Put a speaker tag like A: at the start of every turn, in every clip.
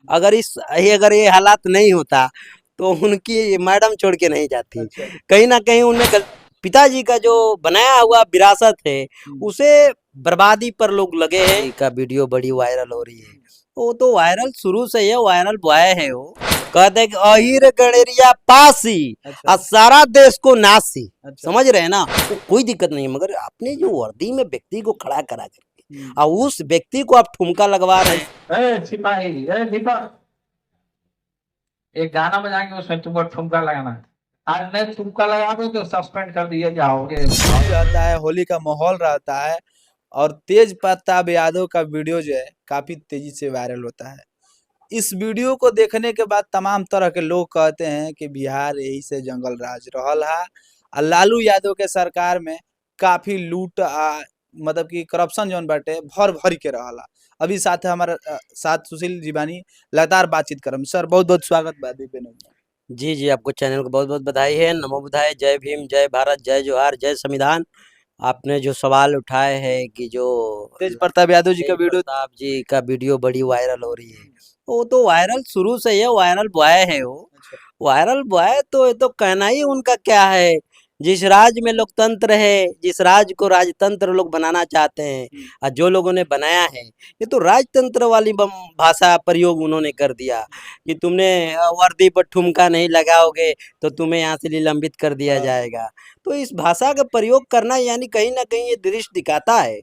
A: अगर ये हालात नहीं होता तो उनकी मैडम छोड़ के नहीं जाती।
B: अच्छा।
A: कहीं ना कहीं उनमें पिताजी का जो बनाया हुआ विरासत है उसे बर्बादी पर लोग लगे हैं। का वीडियो बड़ी वायरल हो रही है, वो तो वायरल शुरू से ही है, वायरल बॉय है वो। कहते हैं कि अहिर गणेरिया पासी
B: अच्छा।
A: और सारा देश को नासी।
B: अच्छा।
A: समझ रहे हैं ना, तो कोई दिक्कत नहीं है, मगर अपने जो वर्दी में व्यक्ति को खड़ा करा करके और उस व्यक्ति को आप ठुमका लगवा रहे हैं।
B: ए सिपाही, ए दीपक, एक गाना बजाएंगे उसमें तुमको ठुमका लगाना है। आज नहीं ठुमका लगाओगे तो सस्पेंड कर दिए जाओगे। रहता है, होली का माहौल रहता है और तेज प्रताप यादव का वीडियो जो है काफी तेजी से वायरल होता है। इस वीडियो को देखने के बाद तमाम तरह के लोग कहते हैं कि बिहार यही से जंगल राज रहल है और लालू यादव के सरकार में काफी लूट मतलब कि करप्शन जौन बाटे भर भर के रहला। अभी साथ है हमारे साथ सुशील जी बानी, लगातार बातचीत करम। सर बहुत बहुत स्वागत बा दीपेन में।
A: जी जी, आपको चैनल को बहुत बहुत बधाई है, नमो बुधाय, जय भीम, जय भारत, जय जोहार, जय संविधान। आपने जो सवाल उठाए हैं कि जो
B: तेज प्रताप यादव जी का
A: तेज
B: वीडियो।
A: प्रताप जी का वीडियो बड़ी वायरल हो रही है, वो तो वायरल शुरू से ही है, वायरल बॉय है वो।
B: अच्छा।
A: वायरल बॉय तो ये तो कहना ही उनका क्या है। जिस राज्य में लोकतंत्र है, जिस राज्य को राजतंत्र लोग बनाना चाहते हैं और जो लोगों ने बनाया है, ये तो राजतंत्र वाली भाषा प्रयोग उन्होंने कर दिया कि तुमने वर्दी पर ठुमका नहीं लगाओगे तो तुम्हें यहाँ से निलंबित कर दिया जाएगा। तो इस भाषा का प्रयोग करना यानी कहीं ना कहीं ये दृश्य दिखाता है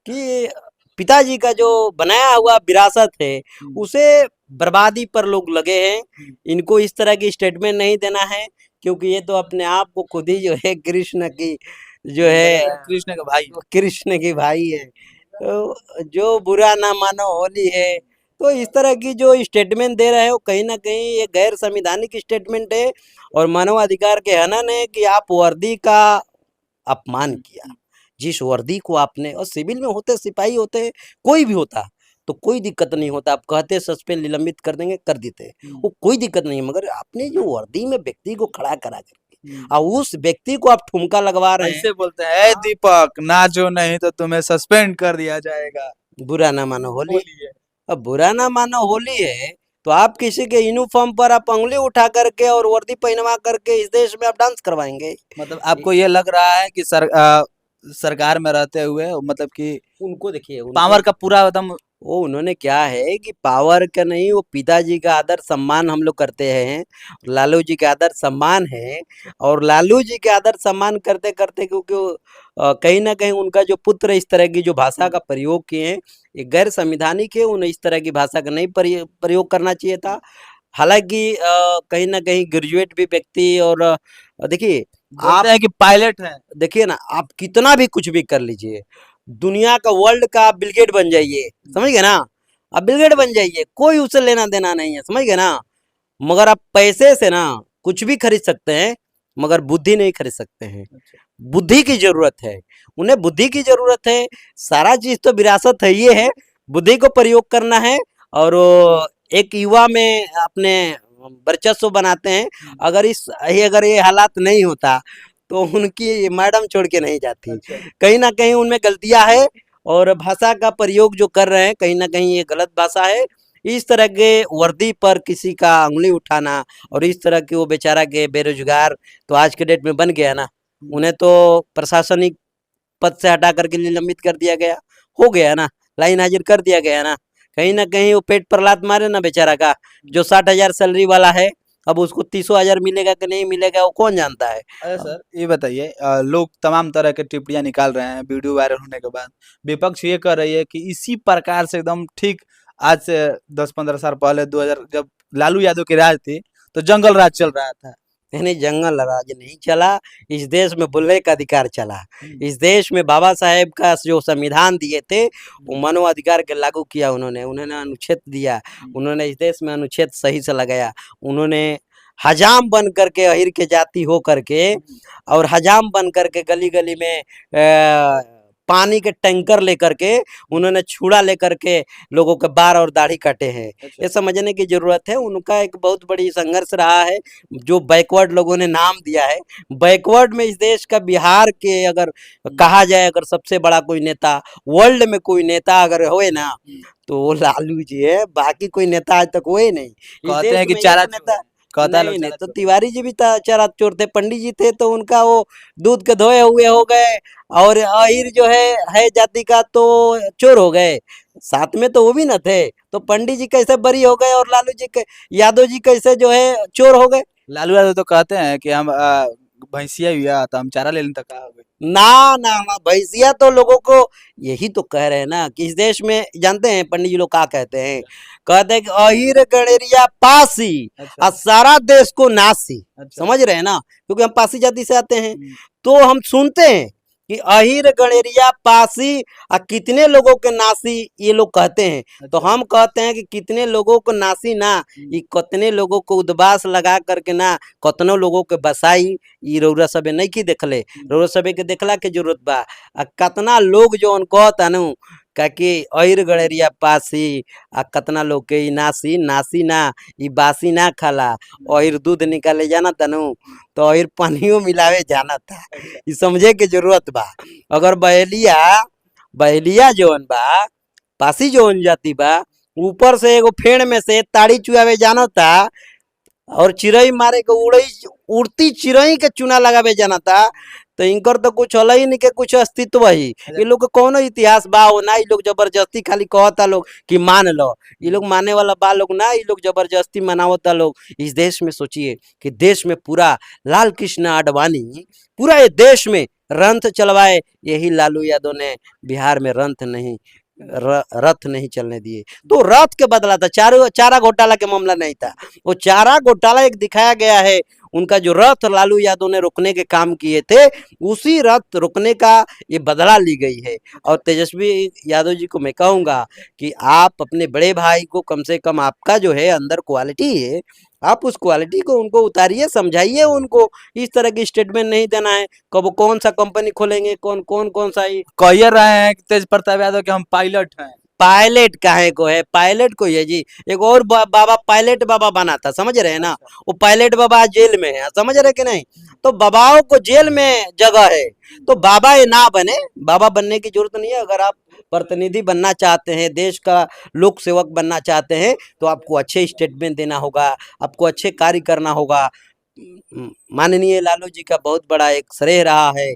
A: कि पिताजी का जो बनाया हुआ विरासत है उसे बर्बादी पर लोग लगे हैं। इनको इस तरह की स्टेटमेंट नहीं देना है, क्योंकि ये तो अपने आप को खुद ही जो है कृष्ण की जो है
B: कृष्ण का भाई।
A: कृष्ण की भाई है। तो जो बुरा ना मानो होली है, तो इस तरह की जो स्टेटमेंट दे रहे हैं वो कहीं ना कहीं ये गैर संवैधानिक स्टेटमेंट है और मानवाधिकार के हनन है कि आप वर्दी का अपमान किया। जिस वर्दी को आपने, और सिविल में होते, सिपाही होते, कोई भी होता तो कोई दिक्कत नहीं होता, आप कहते सस्पेंड निलंबित कर देंगे, कर देते, वो कोई दिक्कत नहीं है। मगर आपने जो वर्दी में व्यक्ति को खड़ा करा करके और उस व्यक्ति को आप ठुमका लगवा रहे
B: ऐसे
A: हैं।
B: बोलते हैं, "ए दीपक ना जो नहीं तो तुम्हें सस्पेंड कर दिया जाएगा।"
A: बुरा ना मानो होली।
B: होली है।
A: अब बुरा ना मानो होली है तो आप किसी के यूनिफॉर्म पर आप उंगली उठा करके और वर्दी पहनवा करके इस देश में आप डांस करवाएंगे?
B: मतलब आपको ये लग रहा है कि सरकार में रहते हुए मतलब कि
A: उनको देखिए,
B: पावर का पूरा एकदम।
A: वो उन्होंने क्या है कि पावर का नहीं, वो पिताजी का आदर सम्मान हम लोग करते हैं, लालू जी का आदर सम्मान है। और लालू जी के आदर सम्मान करते करते, क्योंकि कहीं ना कहीं उनका जो पुत्र इस तरह की जो भाषा का प्रयोग किए हैं ये गैर संविधानिक है, उन्हें इस तरह की भाषा का नहीं प्रयोग करना चाहिए था। हालांकि कहीं ना कहीं ग्रेजुएट भी व्यक्ति, और देखिए आप,
B: बोलते हैं कि पायलट है।
A: देखिए ना, आप कितना भी कुछ भी कर लीजिए, दुनिया का, वर्ल्ड का आप बिलगेट बन जाइए, समझ गए ना, आप बिलगेट बन जाइए, कोई उससे लेना देना नहीं है, समझ गए ना। मगर आप पैसे से ना कुछ भी खरीद सकते हैं, मगर बुद्धि नहीं खरीद सकते हैं। बुद्धि की जरूरत है, उन्हें बुद्धि की जरूरत है। सारा चीज तो विरासत है, ये है बुद्धि को प्रयोग करना है। और एक युवा में अपने वर्चस्व बनाते हैं। अगर ये हालात नहीं होता तो उनकी मैडम छोड़ के नहीं जाती।
B: अच्छा।
A: कहीं ना कहीं उनमें गलतियां है, और भाषा का प्रयोग जो कर रहे हैं कहीं ना कहीं ये गलत भाषा है। इस तरह के वर्दी पर किसी का उंगली उठाना, और इस तरह के वो बेचारा के बेरोजगार तो आज के डेट में बन गया ना, उन्हें तो प्रशासनिक पद से हटा करके निलंबित कर दिया गया, हो गया ना, लाइन हाजिर कर दिया गया ना। कहीं ना कहीं वो पेट पर लात मारे ना बेचारा का, जो 60,000 सैलरी वाला है, अब उसको 30,000 मिलेगा कि नहीं मिलेगा वो कौन जानता है।
B: अरे सर ये बताइए, लोग तमाम तरह के टिप्पणियां निकाल रहे हैं वीडियो वायरल होने के बाद। विपक्ष ये कर रही है कि इसी प्रकार से एकदम ठीक आज से 10-15 साल पहले 2000 जब लालू यादव की राज थी तो जंगल राज चल रहा था।
A: नहीं, जंगल राज नहीं चला, इस देश में बोलने का अधिकार चला। इस देश में बाबा साहेब का जो संविधान दिए थे वो मानवाधिकार के लागू किया उन्होंने, उन्होंने अनुच्छेद दिया, उन्होंने इस देश में अनुच्छेद सही से लगाया। उन्होंने हजाम बन करके, अहिर के जाति हो करके, और हजाम बन करके गली गली में पानी के टैंकर लेकर के, उन्होंने छुड़ा लेकर के लोगों के बाल और दाढ़ी काटे हैं। ये समझने की जरूरत है। उनका एक बहुत बड़ी संघर्ष रहा है, जो बैकवर्ड लोगों ने नाम दिया है। बैकवर्ड में इस देश का बिहार के अगर कहा जाए, अगर सबसे बड़ा कोई नेता वर्ल्ड में कोई नेता अगर होए ना, तो वो लालू जी है। बाकी कोई नेता आज तक हुए नहीं। इस
C: कहते
A: देश
C: हैं कि
A: में
C: चारा
A: एक नेता
C: कहता है
A: नहीं
C: लोग
A: नहीं,
C: चारा
A: तो
C: चोर।
A: तिवारी जी भी चारा चोर थे। पंडित जी थे तो उनका वो दूध के धोए हुए हो गए, और अहिर जो है जाति का तो चोर हो गए। साथ में तो वो भी न थे, तो पंडित जी कैसे बरी हो गए और लालू जी यादव जी कैसे जो है चोर हो गए?
C: लालू यादव तो कहते हैं कि हम भैंसिया हुआ तो हम चारा ले लें तो का हो गई।
A: ना ना ना, भैंसिया तो लोगों को, यही तो कह रहे हैं ना कि इस देश में जानते हैं पंडित जी लोग क्या कहते हैं? कहते हैं कि अहिर गणेरिया पासी
C: अच्छा
A: और सारा देश को नासी।
C: अच्छा
A: समझ रहे हैं ना, क्योंकि हम पासी जाति से आते हैं।
C: हम्म,
A: तो हम सुनते हैं कि अहिर गणेरिया पासी और कितने लोगों के नासी, ये लोग कहते हैं। तो
C: अच्छा
A: हम कहते हैं कि कितने लोगों को नासी ना, ये कितने लोगों को उदबास लगा करके ना, कितनों लोगों के बसाई, ये रउरा सबे नहीं की देखले। रउरा सबे के देखला के जरूरत बा। आ कतना लोग जो उनको तनु कि अहिर गणेरिया पासी, आ कतना लोग के ई नासी नासी ना, ई बासी ना खाला। अहिर दूध निकाले जाना तनु, तो अहिर पानियो मिलावे जाना था। ई समझे के जरूरत बा। अगर बहेलिया बहेलिया जौन बा, पासी जौन जाति बा, ऊपर से एगो फेड़ में से ताड़ी चुआवे जाना था, और चिड़ई मारे के उड़ती चिड़ई के चूना लगावे जाना था, तो इनकर तो कुछ अलग ही नहीं के कुछ अस्तित्व ही। ये लोग के कौनो इतिहास बा हो ना। ये लोग जबरदस्ती खाली कहता लोग कि मान लो, ये लोग माने वाला बा लोग ना, ये लोग जबरदस्ती मनावता लोग। इस देश में सोचिए कि देश में पूरा लाल कृष्ण आडवाणी पूरा ये देश में रंथ चलवाए, यही लालू यादव ने बिहार में रथ नहीं चलने दिए। तो रथ के बदला था, चारा घोटाला के मामला नहीं था, वो चारा घोटाला एक दिखाया गया है। उनका जो रथ लालू यादव ने रोकने के काम किए थे, उसी रथ रोकने का ये बदला ली गई है। और तेजस्वी यादव जी को मैं कहूंगा कि आप अपने बड़े भाई को, कम से कम आपका जो है अंदर क्वालिटी है, आप उस क्वालिटी को उनको उतारिए, समझाइए उनको। इस तरह की स्टेटमेंट नहीं देना है। कब कौन सा कंपनी खोलेंगे, कौन सा
C: कह रहे हैं कि तेज प्रताप यादव के हम पायलट हैं।
A: पायलट काहे को है? पायलट को है जी। एक और बाबा पायलट बाबा बना था, समझ रहे हैं ना? वो पायलट बाबा आज जेल में है, समझ रहे कि नहीं? तो बाबाओं को जेल में जगह है, तो बाबा ये ना बने। बाबा बनने की जरूरत नहीं है। अगर आप प्रतिनिधि बनना चाहते हैं, देश का लोक सेवक बनना चाहते हैं, तो आपको अच्छे स्टेटमेंट देना होगा, आपको अच्छे कार्य करना होगा। माननीय लालू जी का बहुत बड़ा एक श्रेय रहा है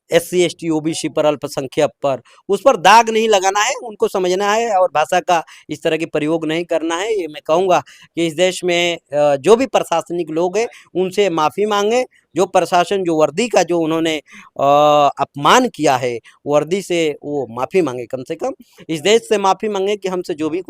A: SC ST OBC पर, अल्पसंख्यक पर, उस पर दाग नहीं लगाना है, उनको समझना है और भाषा का इस तरह की प्रयोग नहीं करना है। ये मैं कहूँगा कि इस देश में जो भी प्रशासनिक लोग हैं, उनसे माफ़ी मांगे। जो प्रशासन, जो वर्दी का जो उन्होंने अपमान किया है, वर्दी से वो माफ़ी मांगे, कम से कम इस देश से माफ़ी मांगे कि हमसे जो भी